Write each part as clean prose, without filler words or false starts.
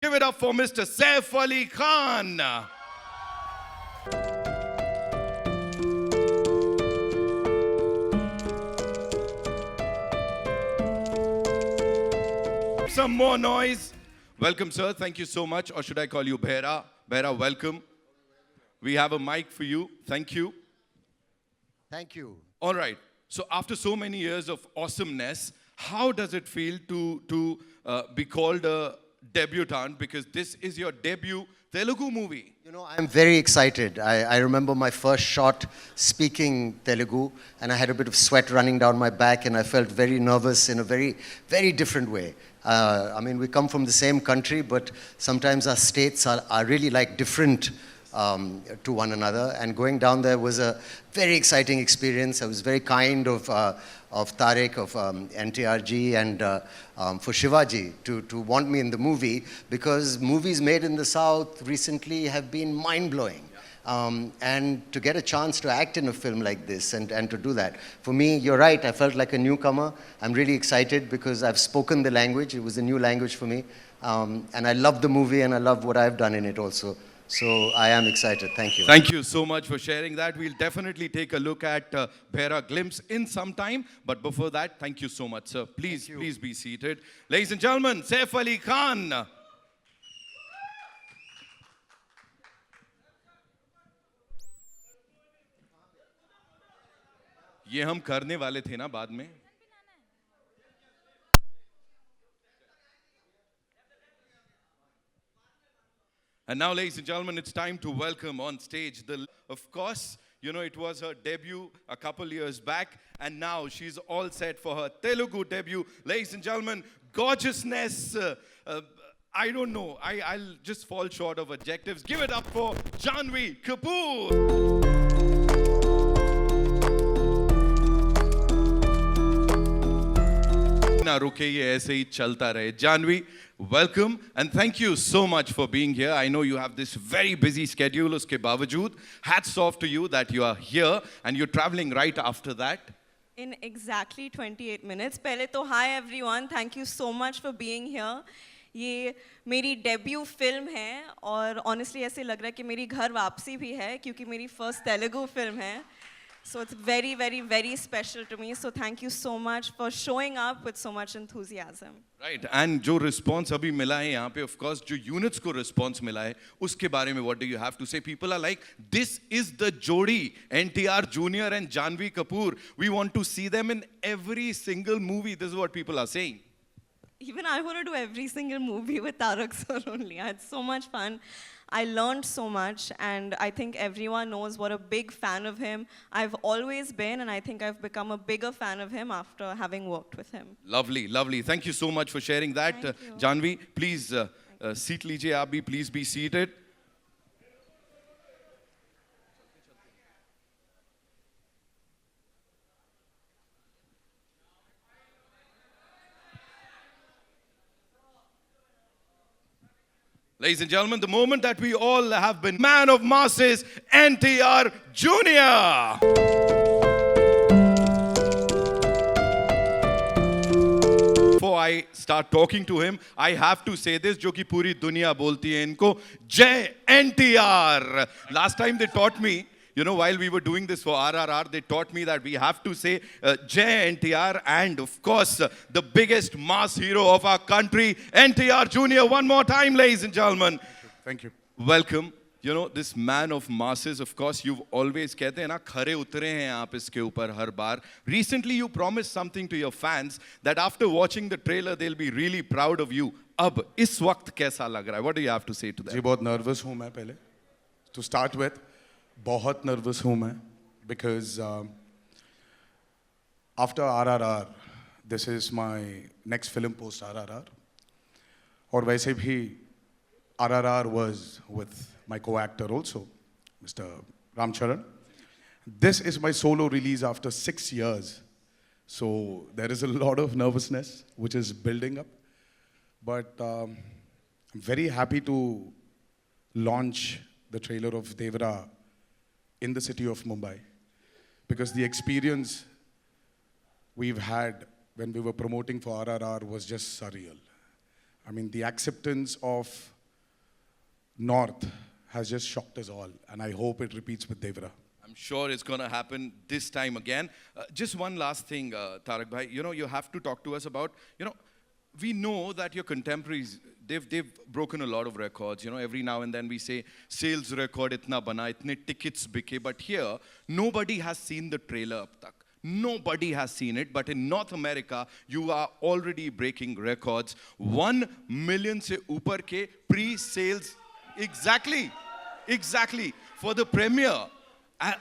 Give it up for Mr. Saif Ali Khan. Some more noise. Welcome, sir. Thank you so much. Or should I call you Bhera? Bhera, welcome. We have a mic for you. Thank you. Thank you. All right. So after so many years of awesomeness, how does it feel to be called a debutant? Because this is your debut Telugu movie. You know, I'm very excited. I remember my first shot speaking Telugu, and I had a bit of sweat running down my back, and I felt very nervous in a very, very different way. I mean, we come from the same country, but sometimes our states are really like different to one another. And going down there was a very exciting experience. I was very kind of Tarek, of NTRG, and for Shivaji to want me in the movie, because movies made in the South recently have been mind-blowing. And to get a chance to act in a film like this and to do that, for me, you're right, I felt like a newcomer. I'm really excited because I've spoken the language. It was a new language for me. And I love the movie, and I love what I've done in it also. So I am excited. Thank you. Thank you so much for sharing that. We'll definitely take a look at Bhera glimpse in some time. But before that, thank you so much, sir. Please be seated. Ladies and gentlemen, Saif Ali Khan. ये हम करने वाले थे ना बाद में. And now, ladies and gentlemen, it's time to welcome on stage of course, you know, it was her debut a couple years back, and now she's all set for her Telugu debut. Ladies and gentlemen, gorgeousness, I don't know, I'll just fall short of adjectives. Give it up for Janhvi Kapoor. ना रुके ये ऐसे ही चलता रहे. Janhvi, welcome and thank you so much for being here. I know you have this very busy schedule. उसके बावजूद, hats off to you that you are here and you're traveling right after that. In exactly 28 minutes. पहले तो hi everyone, thank you so much for being here. ये मेरी debut film है और honestly ऐसे लग रहा है कि मेरी घर वापसी भी है क्योंकि मेरी first Telugu film है. So it's very, very, very special to me. So thank you so much for showing up with so much enthusiasm. Right. And जो response अभी मिला है यहाँ पे, of course, जो units को response मिला है, उसके बारे में what do you have to say? People are like, this is the Jodi, NTR Jr. and Janhvi Kapoor. We want to see them in every single movie. This is what people are saying. Even I want to do every single movie with Tarak sir only. I had so much fun. I learned so much, and I think everyone knows what a big fan of him I've always been, and I think I've become a bigger fan of him after having worked with him. Lovely, lovely. Thank you so much for sharing that. Janhvi, please seat लीजिए आप भी, please be seated. Ladies and gentlemen, the moment that we all have been man of masses, NTR Jr. Before I start talking to him, I have to say this, जो कि पूरी दुनिया बोलती है इनको, जय NTR. Last time they taught me, you know, while we were doing this for RRR, they taught me that we have to say Jai NTR, and of course, the biggest mass hero of our country, NTR Jr. One more time, ladies and gentlemen. Thank you. Welcome. You know, this man of masses, of course, you've always कहते हैं ना, खरे उतरे हैं आप इसके ऊपर हर बार. Recently, you promised something to your fans that after watching the trailer, they'll be really proud of you. अब इस वक्त कैसा लग रहा है? What do you have to say to them? जी बहुत nervous हूँ मैं पहले. To start with, बहुत nervous हूँ मैं because after RRR, this is my next film post RRR. और वैसे भी RRR was with my co-actor also, Mr. Ram Charan. This is my solo release after 6 years. So there is a lot of nervousness which is building up. But I'm very happy to launch the trailer of Devara in the city of Mumbai, because the experience we've had when we were promoting for RRR was just surreal. I mean, the acceptance of North has just shocked us all, and I hope it repeats with Devara. I'm sure it's going to happen this time again. Just one last thing, Tarak Bhai. You know, you have to talk to us about, you know, we know that your contemporaries, they've broken a lot of records. You know, every now and then we say, sales record itna bana, itne tickets bike. But here, nobody has seen the trailer ab tak. Nobody has seen it, but in North America, you are already breaking records. 1 million se upar ke pre-sales. Exactly. For the premiere.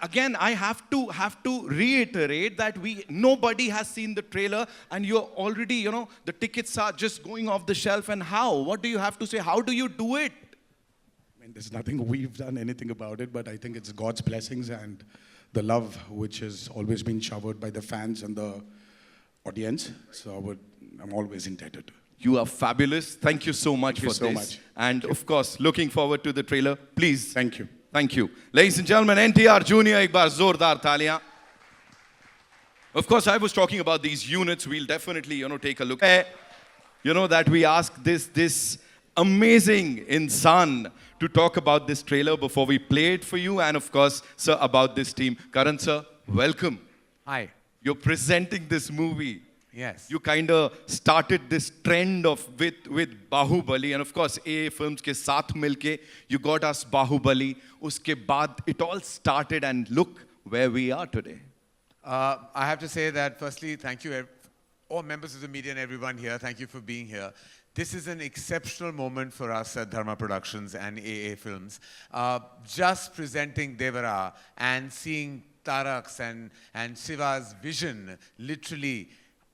Again, I have to reiterate that nobody has seen the trailer, and you're already, you know, the tickets are just going off the shelf. And how? What do you have to say? How do you do it? I mean, there's nothing we've done anything about it, but I think it's God's blessings and the love which has always been showered by the fans and the audience. So I'm always indebted. You are fabulous. Thank you so much Thank for you so this. much. And of course, looking forward to the trailer. Please. Thank you. Thank you. Ladies and gentlemen, NTR Junior, ek baar zordar taliyan. Of course, I was talking about these units. We'll definitely, you know, take a look. You know, that we ask this amazing insan to talk about this trailer before we play it for you. And of course, sir, about this team. Karan sir, welcome. Hi. You're presenting this movie. Yes. You kind of started this trend of with Bahubali, and of course AA Films ke saath milke you got us Bahubali. Uske baad it all started, and look where we are today. I have to say that firstly, thank you, all members of the media and everyone here. Thank you for being here. This is an exceptional moment for us at Dharma Productions and AA Films. Just presenting Devara and seeing Tarak's and Siva's vision, literally.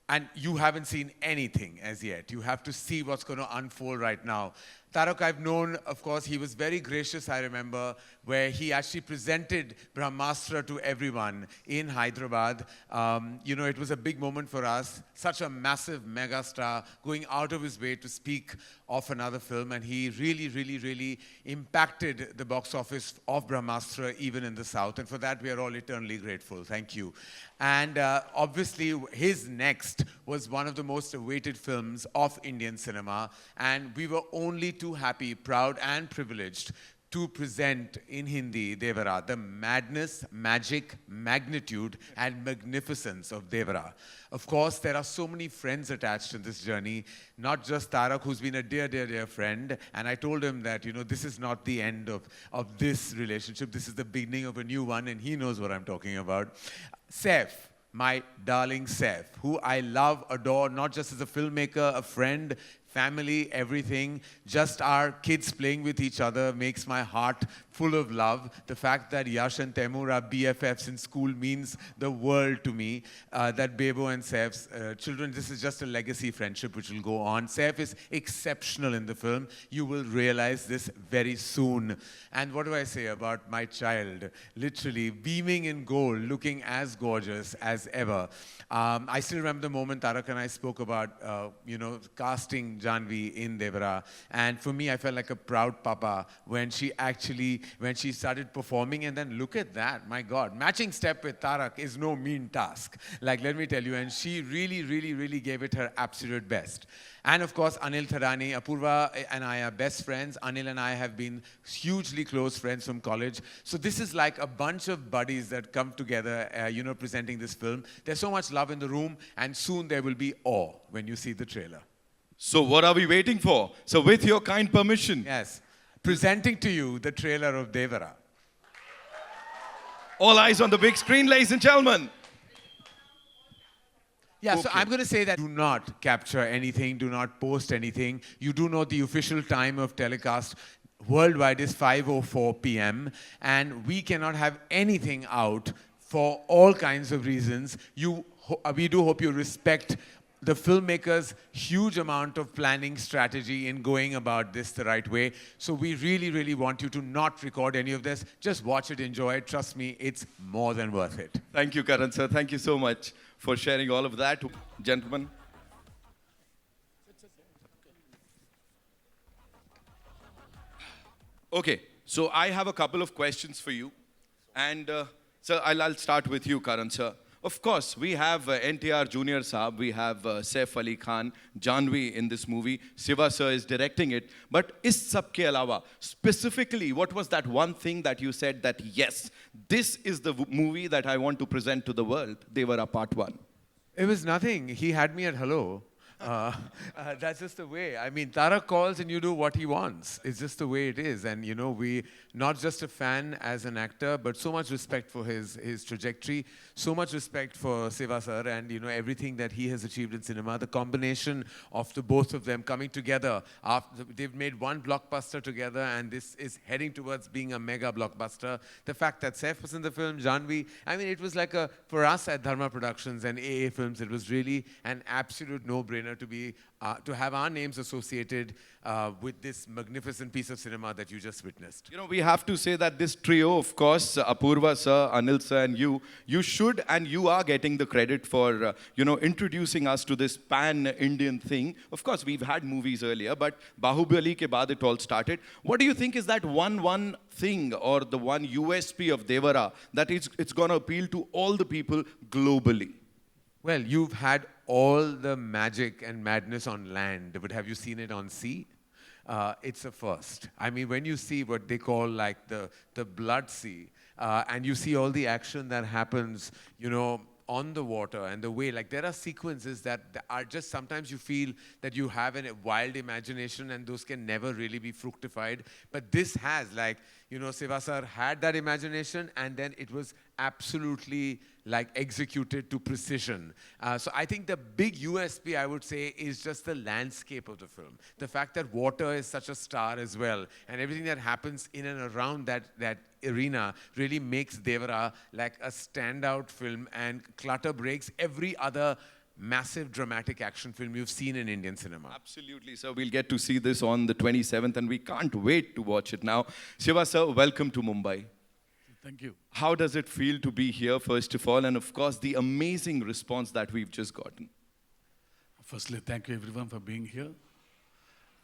And you haven't seen anything as yet. You have to see what's going to unfold right now. Tarak, I've known, of course, he was very gracious, I remember, where he actually presented Brahmastra to everyone in Hyderabad. You know, it was a big moment for us. Such a massive mega star going out of his way to speak of another film. And he really impacted the box office of Brahmastra, even in the South. And for that, we are all eternally grateful. Thank you. And obviously, his next was one of the most awaited films of Indian cinema. And we were only too happy, proud, and privileged to present in Hindi Devara, the madness, magic, magnitude, and magnificence of Devara. Of course, there are so many friends attached to this journey, not just Tarak, who's been a dear friend. And I told him that, you know, this is not the end of this relationship. This is the beginning of a new one, and he knows what I'm talking about. Saif, my darling Saif, who I love, adore, not just as a filmmaker, a friend, family, everything. Just our kids playing with each other makes my heart full of love. The fact that Yash and Taimur are BFFs in school means the world to me. That Bebo and Saif's children, this is just a legacy friendship which will go on. Saif is exceptional in the film. You will realize this very soon. And what do I say about my child? Literally beaming in gold, looking as gorgeous as ever. I still remember the moment Tarak and I spoke about, you know, casting Janvi in Devara. And for me, I felt like a proud papa when she started performing. And then look at that, my God. Matching step with Tarak is no mean task. Like, let me tell you. And she really gave it her absolute best. And of course, Anil Thadani, Apurva and I are best friends. Anil and I have been hugely close friends from college. So this is like a bunch of buddies that come together, you know, presenting this film. There's so much love in the room, and soon there will be awe when you see the trailer. So what are we waiting for? So with your kind permission. Yes. Presenting to you the trailer of Devara. All eyes on the big screen, ladies and gentlemen. Yeah, so I'm going to say that do not capture anything, do not post anything. You do know the official time of telecast worldwide is 5:04 p.m. and we cannot have anything out for all kinds of reasons. We do hope you respect the filmmakers' huge amount of planning strategy in going about this the right way. So we really want you to not record any of this. Just watch it, enjoy it. Trust me, it's more than worth it. Thank you, Karan sir. Thank you so much for sharing all of that. Gentlemen. Okay, so I have a couple of questions for you. And sir, I'll start with you, Karan sir. Of course, we have NTR Junior Saab, we have Saif Ali Khan, Janvi in this movie. Siva sir is directing it. But is sab ke alawa, specifically, what was that one thing that you said that yes, this is the movie that I want to present to the world? Devara Part 1. It was nothing. He had me at hello. That's just the way. I mean, Tarak calls and you do what he wants. It's just the way it is. And, you know, we, not just a fan as an actor, but so much respect for his trajectory, so much respect for Siva sir and, you know, everything that he has achieved in cinema. The combination of the both of them coming together. After, they've made one blockbuster together and this is heading towards being a mega blockbuster. The fact that Saif was in the film, Janvi, I mean, it was like a, for us at Dharma Productions and AA Films, it was really an absolute no-brainer to have our names associated with this magnificent piece of cinema that you just witnessed. You know, we have to say that this trio, of course, Apurva sir, Anil sir, and you should and you are getting the credit for, you know, introducing us to this pan-Indian thing. Of course, we've had movies earlier, but Bahubali ke baad it all started. What do you think is that one thing or the one USP of Devara that it's going to appeal to all the people globally? Well, you've had all the magic and madness on land, but have you seen it on sea? It's a first. I mean, when you see what they call like the blood sea, and you see all the action that happens, you know, on the water and the way, like there are sequences that are just, sometimes you feel that you have a wild imagination and those can never really be fructified. But this has, like, you know, Siva sir had that imagination and then it was absolutely like executed to precision. So I think the big USP, I would say, is just the landscape of the film. The fact that water is such a star as well, and everything that happens in and around that arena really makes Devara like a standout film and clutter breaks every other massive dramatic action film you've seen in Indian cinema. Absolutely, sir. We'll get to see this on the 27th and we can't wait to watch it now. Shiva sir, welcome to Mumbai. Thank you. How does it feel to be here, first of all, and of course, the amazing response that we've just gotten? Firstly, thank you everyone for being here.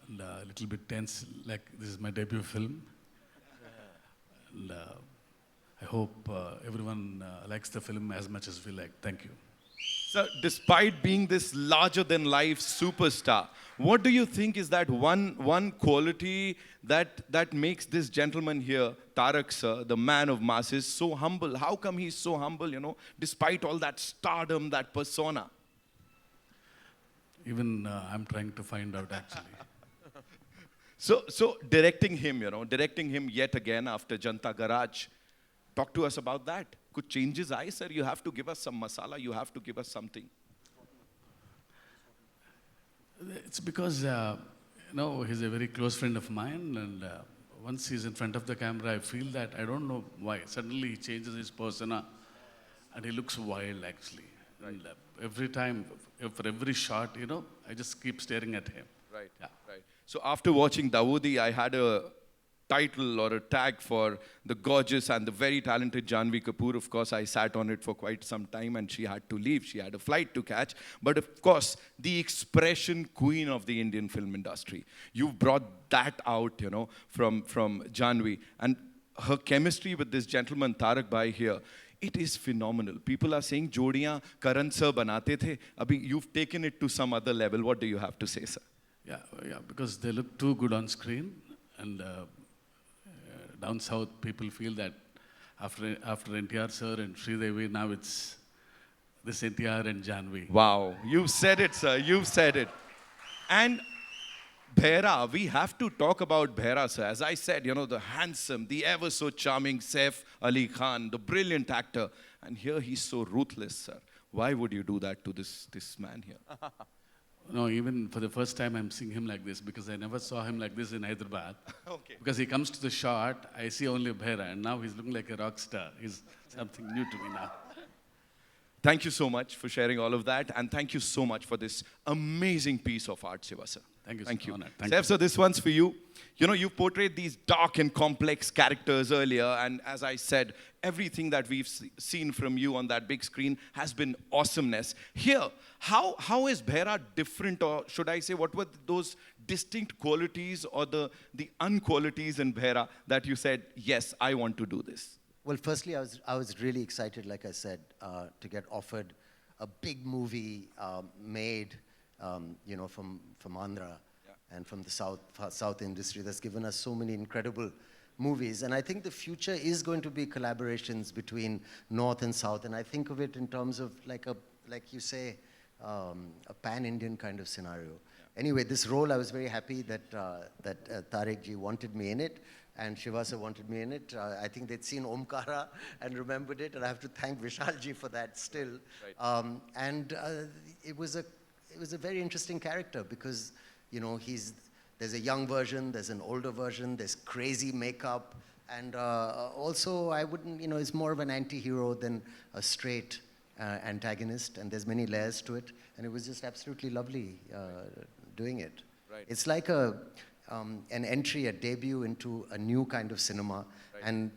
And a little bit tense, like this is my debut film. And I hope everyone likes the film as much as we like. Thank you. Sir, despite being this larger-than-life superstar, what do you think is that one quality that makes this gentleman here, Tarak sir, the man of masses, so humble? How come he's so humble, you know, despite all that stardom, that persona? Even I'm trying to find out actually. So directing him, you know, directing him yet again after Janta Garage, talk to us about that. Could changes I, sir? You have to give us some masala, you have to give us something. It's because, you know, he's a very close friend of mine and once he's in front of the camera, I feel that, I don't know why, suddenly he changes his persona and he looks wild actually. Right. And every time, for every shot, you know, I just keep staring at him. Right, yeah. right. So after watching Dawoodi, I had a title or a tag for the gorgeous and the very talented Janvi Kapoor. Of course, I sat on it for quite some time and she had to leave. She had a flight to catch. But of course, the expression queen of the Indian film industry. You've brought that out, you know, from Janvi. And her chemistry with this gentleman, Tarak Bhai here, it is phenomenal. People are saying, Jodiyan Karan sir banate the. Abhi, you've taken it to some other level. What do you have to say, sir? Yeah, because they look too good on screen and down south, people feel that after NTR sir and Sridevi, now it's this NTR and Janvi. Wow, you've said it, sir. You've said it. And Bhaira, we have to talk about Bhaira, sir. As I said, you know, the handsome, the ever so charming Saif Ali Khan, the brilliant actor. And here he's so ruthless, sir. Why would you do that to this man here? No, even for the first time I'm seeing him like this because I never saw him like this in Hyderabad. Okay. Because he comes to the shot, I see only Bhaira and now he's looking like a rock star. He's something new to me now. Thank you so much for sharing all of that. And thank you so much for this amazing piece of art, Shiva, sir. Thank you, Thank sir. you. Honored. Thank Saif, you. sir, this one's for you. You know, you've portrayed these dark and complex characters earlier, and as I said, everything that we've seen from you on that big screen has been awesomeness. Here, how is Bhaira different, or should I say, what were those distinct qualities or the unqualities in Bhaira that you said, yes, I want to do this? Well, firstly, I was really excited, like I said, to get offered a big movie made, you know, from Andhra and from the South industry that's given us so many incredible movies. And I think the future is going to be collaborations between North and South. And I think of it in terms of like you say, a pan-Indian kind of scenario. Anyway, this role, I was very happy that Tarek ji wanted me in it, and Shivasa wanted me in it. I think they'd seen Omkara and remembered it, and I have to thank Vishal ji for that still. And it was a very interesting character because, you know, there's a young version, there's an older version, there's crazy makeup, and also I wouldn't, you know, it's more of an anti-hero than a straight antagonist, and there's many layers to it, and it was just absolutely lovely doing it. Right. It's like an entry, a debut into a new kind of cinema, and,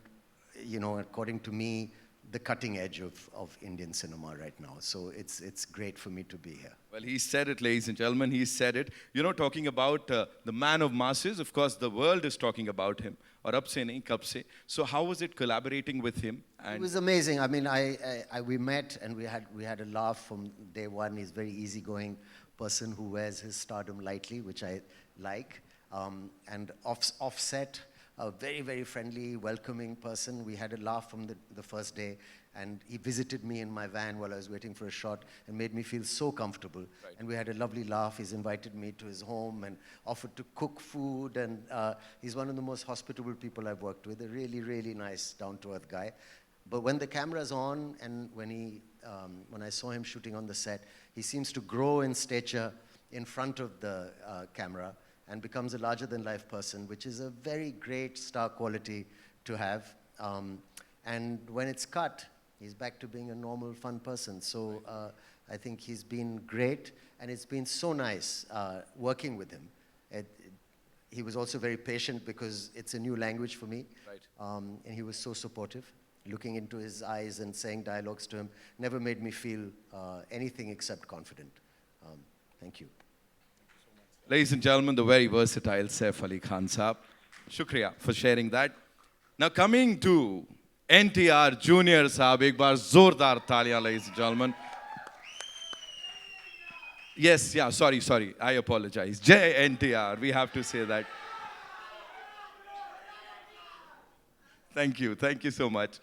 you know, according to me, the cutting edge of Indian cinema right now. So it's great for me to be here. Well, he said it, ladies and gentlemen, he said it. You know, talking about the man of masses, of course, the world is talking about him. Or ab se nahi, kab se. So how was it collaborating with him? It was amazing. I mean, we met and we had a laugh from day one. He's a very easygoing person who wears his stardom lightly, which I like. And offset, a very, very friendly, welcoming person. We had a laugh from the first day, and he visited me in my van while I was waiting for a shot and made me feel so comfortable. Right. And we had a lovely laugh. He's invited me to his home and offered to cook food, and he's one of the most hospitable people I've worked with, a really, really nice, down-to-earth guy. But when the camera's on and when I saw him shooting on the set, he seems to grow in stature in front of the camera and becomes a larger-than-life person, which is a very great star quality to have. And when it's cut, he's back to being a normal, fun person. So I think he's been great, and it's been so nice working with him. He was also very patient because it's a new language for me. Right. And he was so supportive. Looking into his eyes and saying dialogues to him never made me feel anything except confident. Thank you. Ladies and gentlemen, the very versatile Saif Ali Khan Saab. Shukriya for sharing that. Now coming to NTR Junior Saab, ek baar zordar taliyan, ladies and gentlemen. Yes, yeah, sorry, I apologize. Jai NTR, we have to say that. Thank you so much.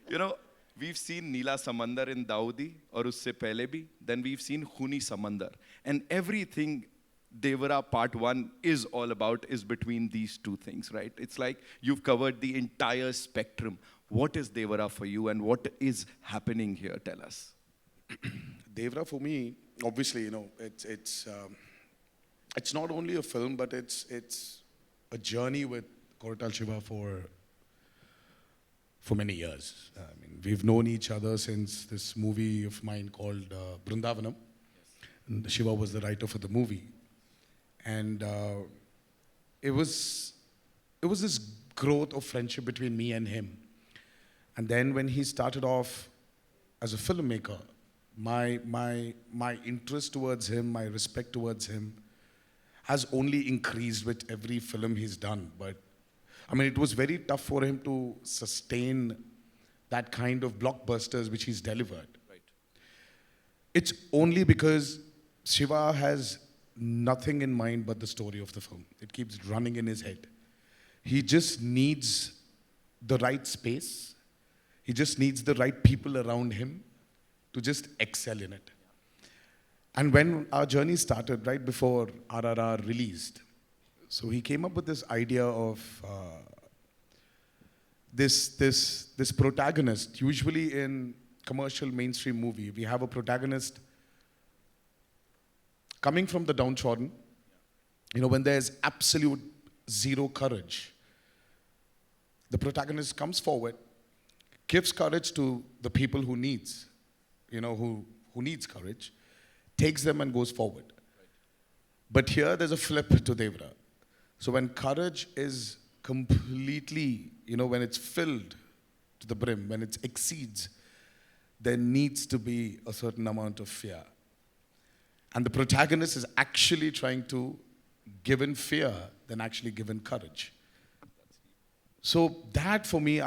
You know, we've seen Neela Samandar in Daudi, or usse pehle bhi. Then we've seen Khuni Samandar. And everything Devara Part 1 is all about is between these two things, right? It's like you've covered the entire spectrum. What is Devara for you, and what is happening here? Tell us. Devra for me, obviously, you know, it's not only a film, but it's a journey with Koratal Shiva for many years. I mean, we've known each other since this movie of mine called Brindavanam. And Shiva was the writer for the movie, and it was this growth of friendship between me and him. And then when he started off as a filmmaker, my interest towards him, my respect towards him, has only increased with every film he's done. But I mean, it was very tough for him to sustain that kind of blockbusters which he's delivered. Right. It's only because Shiva has nothing in mind but the story of the film. It keeps running in his head. He just needs the right space. He just needs the right people around him to just excel in it. And when our journey started, right before RRR released, so he came up with this idea of this protagonist. Usually in commercial mainstream movie, we have a protagonist coming from the downtrodden. You know, when there's absolute zero courage, the protagonist comes forward, gives courage to the people who needs, you know, who needs courage, takes them and goes forward. But here there's a flip to Devra. So when courage is completely, you know, when it's filled to the brim, when it exceeds, there needs to be a certain amount of fear. And the protagonist is actually trying to give in fear than actually give in courage. So that for me,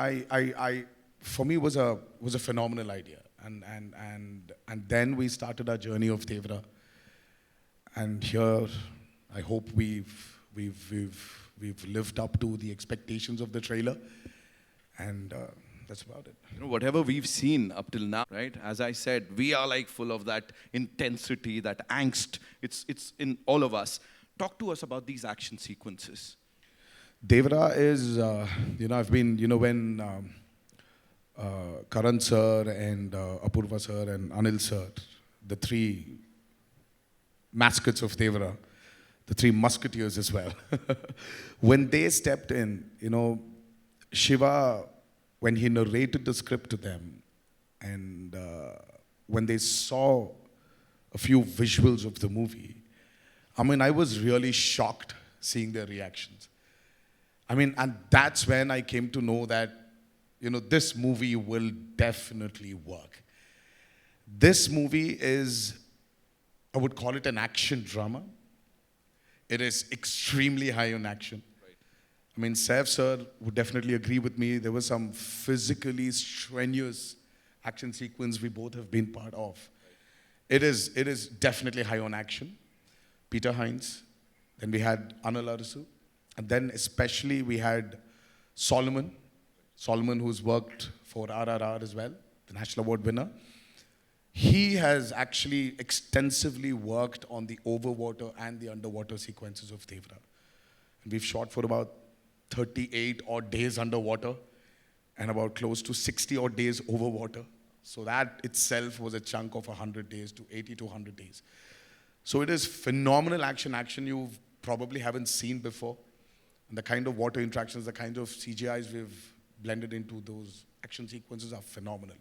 for me was a phenomenal idea, and then we started our journey of Devra, and here, I hope we've lived up to the expectations of the trailer, and that's about it. You know, whatever we've seen up till now, right? As I said, we are like full of that intensity, that angst. It's in all of us. Talk to us about these action sequences. Devra is, I've been, when Karan sir and Apurva sir and Anil sir, the three mascots of Devra, the three musketeers as well, when they stepped in, Shiva, when he narrated the script to them, and when they saw a few visuals of the movie, I was really shocked seeing their reactions. And that's when I came to know that, this movie will definitely work. This movie is, I would call it an action drama. It is extremely high on action. Saif sir would definitely agree with me. There was some physically strenuous action sequence we both have been part of. It is definitely high on action. Peter Hines, then we had Anil Arasu, and then especially we had Solomon, who's worked for RRR as well, the National Award winner. He has actually extensively worked on the overwater and the underwater sequences of Devra. And we've shot for about 38 odd days underwater and about close to 60 odd days overwater. So that itself was a chunk of 100 days to 80 to 100 days. So it is phenomenal action you probably haven't seen before. And the kind of water interactions, the kind of CGIs we've blended into those action sequences are phenomenal.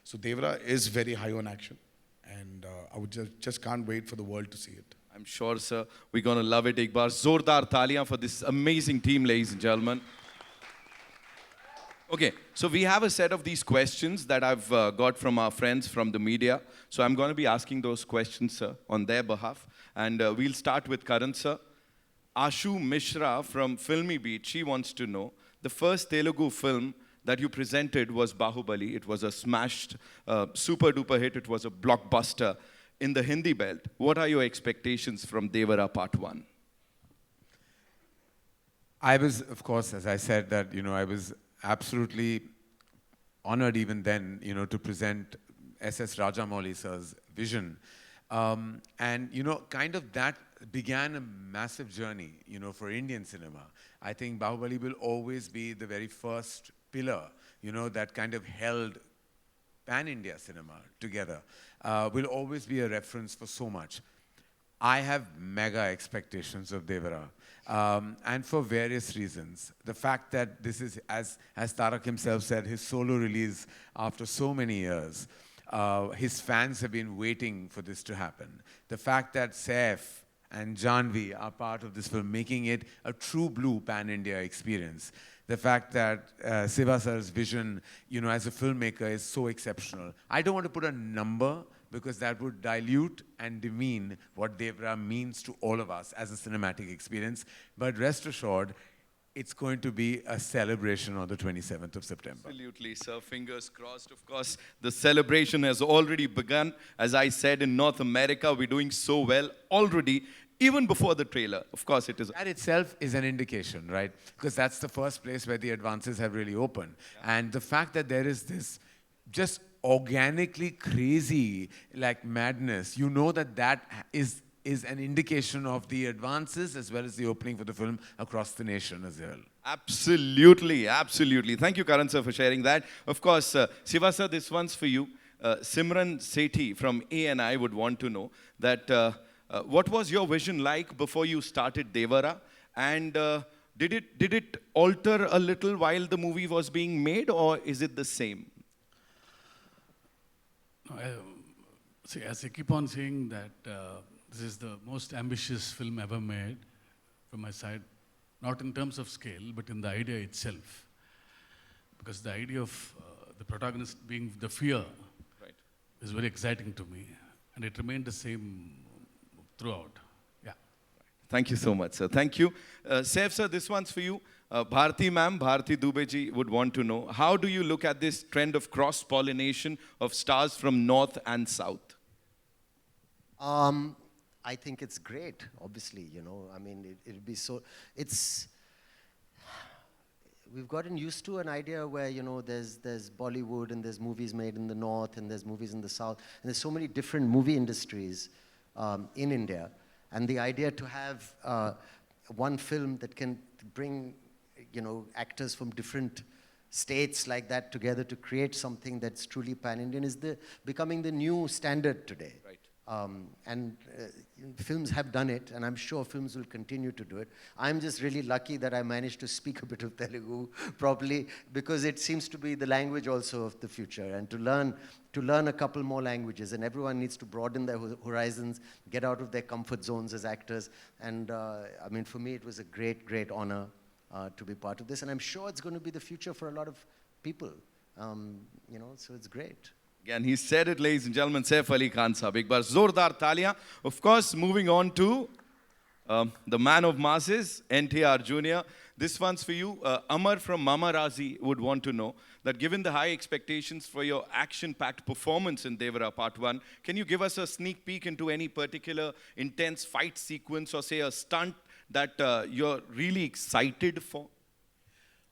So Devra is very high on action, and I would just can't wait for the world to see it. I'm sure, sir, we're going to love it. Ek baar zordar taliyan for this amazing team, ladies and gentlemen. Okay, so we have a set of these questions that I've got from our friends from the media. So I'm going to be asking those questions, sir, on their behalf. And we'll start with Karan, sir. Ashu Mishra from Filmy Beat, she wants to know, the first Telugu film that you presented was Bahubali. It was a smashed, super duper hit. It was a blockbuster in the Hindi belt. What are your expectations from Devara Part 1? I was, of course, as I said, that, I was absolutely honored even then, to present S.S. Rajamouli sir's vision. And, kind of that began a massive journey, for Indian cinema. I think Bahubali will always be the very first pillar, that kind of held pan-India cinema together. Will always be a reference for so much. I have mega expectations of Devara, and for various reasons. The fact that this is, as Tarak himself said, his solo release after so many years. His fans have been waiting for this to happen. The fact that Saif and Janvi are part of this film, making it a true blue pan-India experience. The fact that Siva sir's vision, as a filmmaker is so exceptional. I don't want to put a number because that would dilute and demean what Devara means to all of us as a cinematic experience. But rest assured, it's going to be a celebration on the 27th of September. Absolutely, sir. Fingers crossed. Of course, the celebration has already begun. As I said, in North America, we're doing so well already, even before the trailer. Of course, it is. That itself is an indication, right? Because that's the first place where the advances have really opened. Yeah. And the fact that there is this just organically crazy, like madness, that is an indication of the advances as well as the opening for the film across the nation as well. Absolutely, absolutely. Thank you, Karan sir, for sharing that. Of course, Siva sir, this one's for you. Simran Sethi from ANI would want to know that what was your vision like before you started Devara, and did it alter a little while the movie was being made, or is it the same? See, as I keep on saying that this is the most ambitious film ever made from my side, not in terms of scale, but in the idea itself. Because the idea of the protagonist being the fear is very exciting to me, and it remained the same throughout. Yeah. Thank you so much, sir. Thank you. Saif, sir, this one's for you. Bharti ma'am, Bharti Dubey ji would want to know, how do you look at this trend of cross-pollination of stars from north and south? I think it's great, obviously, you know. I mean, it'll be so, it's, we've gotten used to an idea where, you know, there's Bollywood and there's movies made in the north and there's movies in the south. And there's so many different movie industries in India. And the idea to have one film that can bring, you know, actors from different states like that together to create something that's truly pan-Indian is becoming the new standard today. Right. Films have done it, and I'm sure films will continue to do it. I'm just really lucky that I managed to speak a bit of Telugu properly, because it seems to be the language also of the future, and to learn a couple more languages, and everyone needs to broaden their horizons, get out of their comfort zones as actors. And I mean, for me, it was a great, great honor to be part of this, and I'm sure it's going to be the future for a lot of people. You know, so it's great. Again, he said it, ladies and gentlemen, Saif Ali Khan Sahab. Ek baar zordar taliyan. Of course, moving on to the man of masses, NTR Jr. This one's for you. Amar from Mama Razi would want to know that given the high expectations for your action-packed performance in Devara Part 1, can you give us a sneak peek into any particular intense fight sequence or say a stunt that you're really excited for?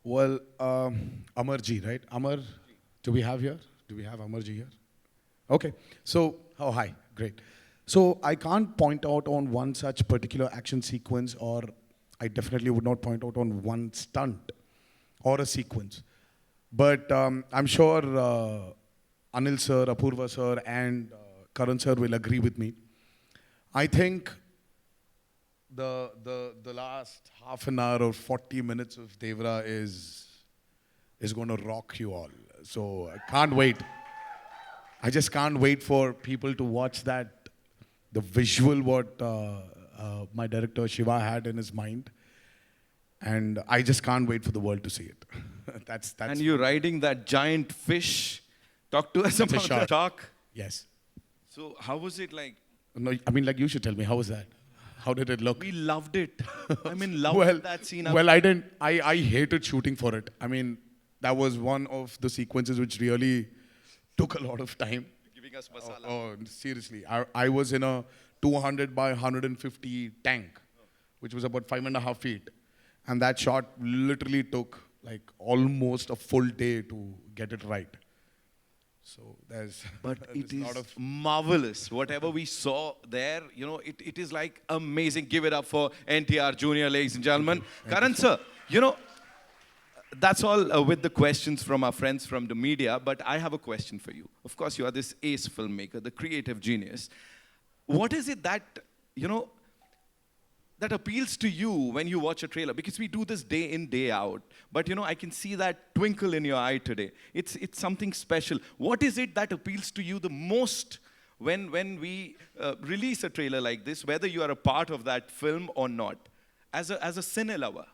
Well, Amarji, right? Amar, do we have here? Do we have Amarji here? Okay. So, oh, hi. Great. So, I can't point out on one such particular action sequence, or I definitely would not point out on one stunt or a sequence. But I'm sure Anil sir, Apurva sir, and Karan sir will agree with me. I think the last half an hour or 40 minutes of Devara is going to rock you all. So I can't wait. I just can't wait for people to watch that, the visual what my director Shiva had in his mind. And I just can't wait for the world to see it. that's. And you're riding that giant fish. Talk to us about the talk. Yes. So how was it like? No, I mean, like, you should tell me, how was that? How did it look? We loved it. I mean, loved that scene. Well, I didn't. I hated shooting for it. I mean, that was one of the sequences which really took a lot of time. Giving us masala. Oh, seriously. I was in a 200 by 150 tank, which was about 5.5 feet. And that shot literally took like almost a full day to get it right. So there's But it a is lot of marvelous. Whatever we saw there, you know, it is like amazing. Give it up for NTR Jr., ladies and gentlemen. Karan sir, you know, that's all with the questions from our friends from the media, but I have a question for you. Of course, you are this ace filmmaker, the creative genius. What is it that, you know, that appeals to you when you watch a trailer? Because we do this day in, day out. But, you know, I can see that twinkle in your eye today. It's something special. What is it that appeals to you the most when we release a trailer like this, whether you are a part of that film or not, as a cine lover?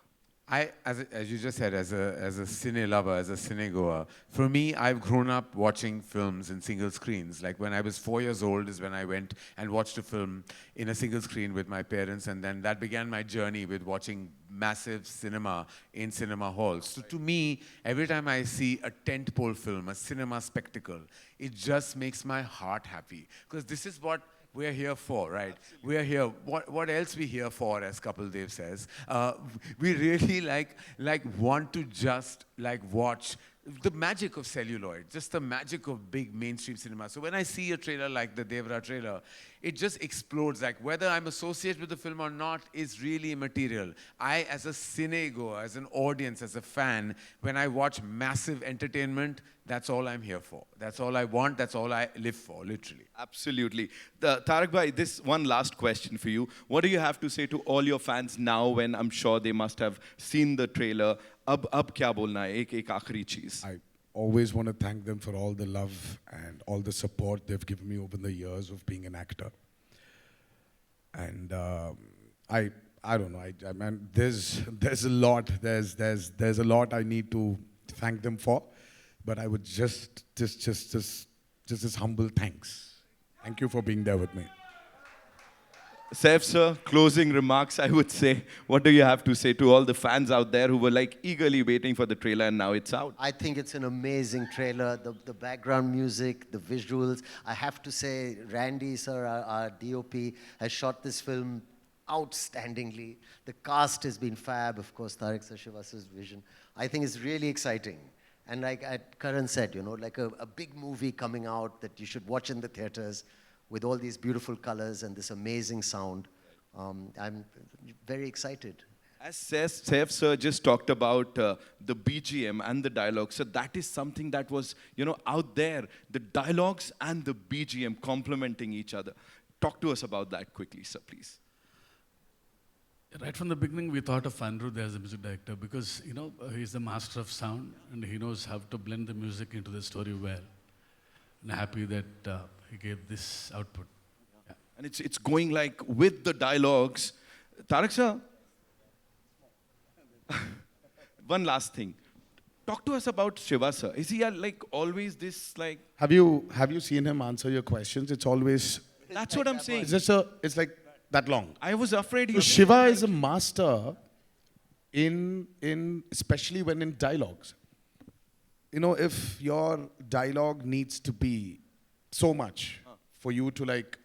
As you just said, as a cine lover, as a cinegoer, for me, I've grown up watching films in single screens. Like when I was 4 years old is when I went and watched a film in a single screen with my parents, and then that began my journey with watching massive cinema in cinema halls. So to me, every time I see a tentpole film, a cinema spectacle, it just makes my heart happy. Because this is what we're here for, right? Absolutely. We're here. What else we here for, as Kapil Dev says? We really want to just watch the magic of celluloid, just the magic of big mainstream cinema. So when I see a trailer like the Devara trailer, it just explodes. Like whether I'm associated with the film or not is really immaterial. I, as a cinegoer, as an audience, as a fan, when I watch massive entertainment, that's all I'm here for. That's all I want. That's all I live for, literally. Absolutely. Tarak bhai, this one last question for you. What do you have to say to all your fans now when I'm sure they must have seen the trailer? Ab kya bolna hai? Ek aakhri cheez. I always want to thank them for all the love and all the support they've given me over the years of being an actor. And I don't know. I mean, there's a lot. There's a lot I need to thank them for. But I would just this humble thanks. Thank you for being there with me. Saif sir, closing remarks, I would say. What do you have to say to all the fans out there who were like eagerly waiting for the trailer and now it's out? I think it's an amazing trailer. The background music, the visuals. I have to say, Randy, sir, our DOP, has shot this film outstandingly. The cast has been fab, of course, Tarak Sashivasa's vision. I think it's really exciting. And like Karan said, you know, like a big movie coming out that you should watch in the theaters with all these beautiful colors and this amazing sound. I'm very excited. As Saif sir just talked about the BGM and the dialogue, so that is something that was, you know, out there. The dialogues and the BGM complementing each other. Talk to us about that quickly, sir, please. Right from the beginning, we thought of Anirudh as a music director because, you know, he's the master of sound and he knows how to blend the music into the story well. And happy that he gave this output. Yeah. And it's going like with the dialogues. Tarak sir, one last thing. Talk to us about Shiva sir. Is he like always this like... Have you seen him answer your questions? It's always, That's what I'm saying. it's like that long. I was afraid he So was... Shiva is a master in especially when in dialogues. You know, if your dialogue needs to be so much for you to like,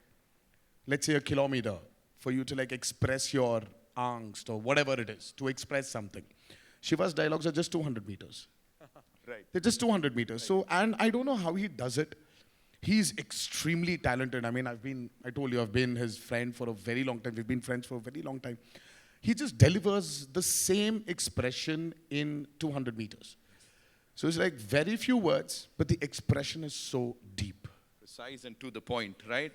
let's say a kilometer, for you to like express your angst or whatever it is, to express something. Shiva's dialogues are just 200 meters. Right. They're just 200 meters. So, and I don't know how he does it. He's extremely talented. I mean, I told you, I've been his friend for a very long time. We've been friends for a very long time. He just delivers the same expression in 200 meters. So it's like very few words, but the expression is so deep. Precise and to the point, right?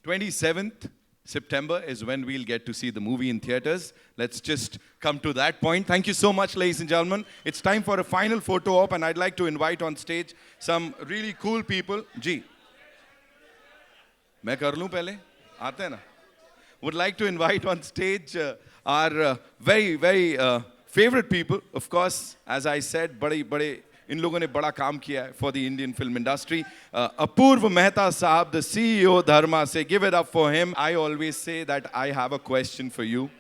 27th September is when we'll get to see the movie in theaters. Let's just come to that point. Thank you so much, ladies and gentlemen. It's time for a final photo op, and I'd like to invite on stage some really cool people. Ji. मैं कर लूं पहले आते हैं ना would like to invite on stage our very favorite people. Of course, as I said, बड़े इन लोगों ने बड़ा काम किया है for the Indian film industry. Apurva Mehta Sahab, the CEO Dharma, say give it up for him. I always say that I have a question for you.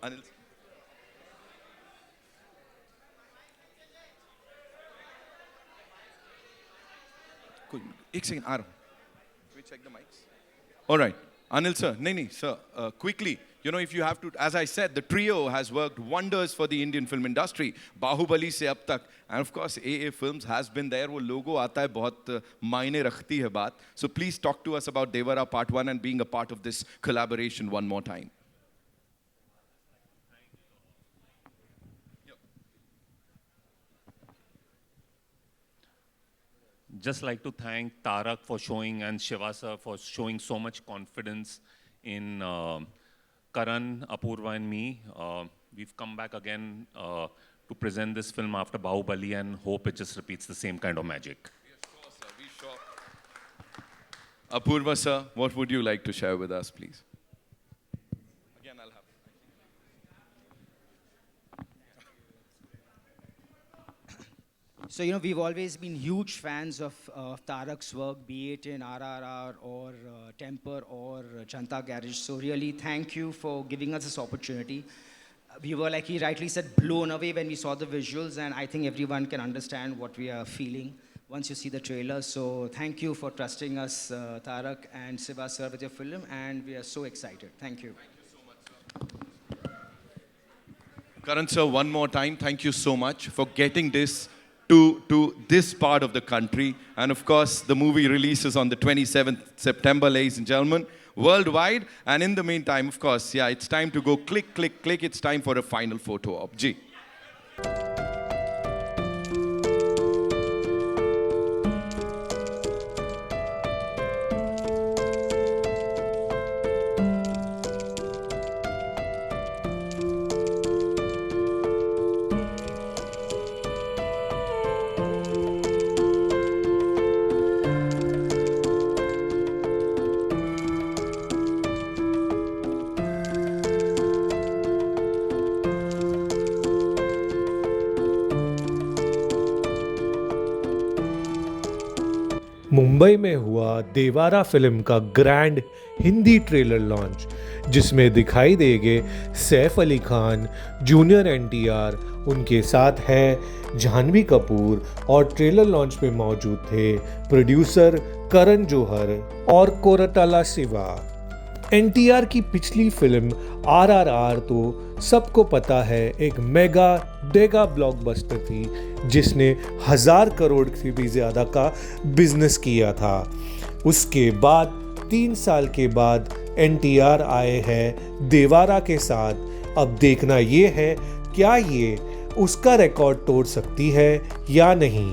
Anil. एक second आ रहा हूँ. Can we check the mics? All right. Anil sir, nahi, sir, quickly, you know, if you have to, as I said, the trio has worked wonders for the Indian film industry. Bahubali se ab tak, and of course, AA Films has been there. वो logo आता है, बहुत मायने रखती है बात. So please talk to us about Devara Part 1 and being a part of this collaboration one more time. Just like to thank Tarak for showing and Shiva sir for showing so much confidence in Karan, Apurva and me. We've come back again to present this film after Bahubali and hope it just repeats the same kind of magic. Apurva sir, what would you like to share with us, please? Again, I'll have. So, you know, we've always been huge fans of Tarak's work, be it in RRR or Temper or Janta Garage. So really, thank you for giving us this opportunity. We were, like he rightly said, blown away when we saw the visuals, and I think everyone can understand what we are feeling once you see the trailer. So thank you for trusting us, Tarak and Shiva sir, with your film, and we are so excited. Thank you. Karan sir, one more time, thank you so much for getting this to this part of the country. And of course, the movie releases on the 27th September, ladies and gentlemen, worldwide. And in the meantime, of course, yeah, it's time to go click. It's time for a final photo op. Ji. Mumbai में हुआ Devara film का grand Hindi trailer launch, जिसमें दिखाई देंगे Saif Ali Khan, junior NTR, उनके साथ है जाह्नवी कपूर और ट्रेलर लॉन्च में मौजूद थे प्रोड्यूसर करण जौहर और कोरटाला शिवा। एनटीआर की पिछली फिल्म आरआरआर तो सबको पता है एक मेगा डेगा ब्लॉकबस्टर थी जिसने 1000 करोड़ से भी ज़्यादा का बिजनेस किया था। उसके बाद 3 साल के बाद एनटीआर आए हैं देवारा के साथ। अब देखना ये है क्या ये उसका रिकॉर्ड तोड़ सकती है या नहीं।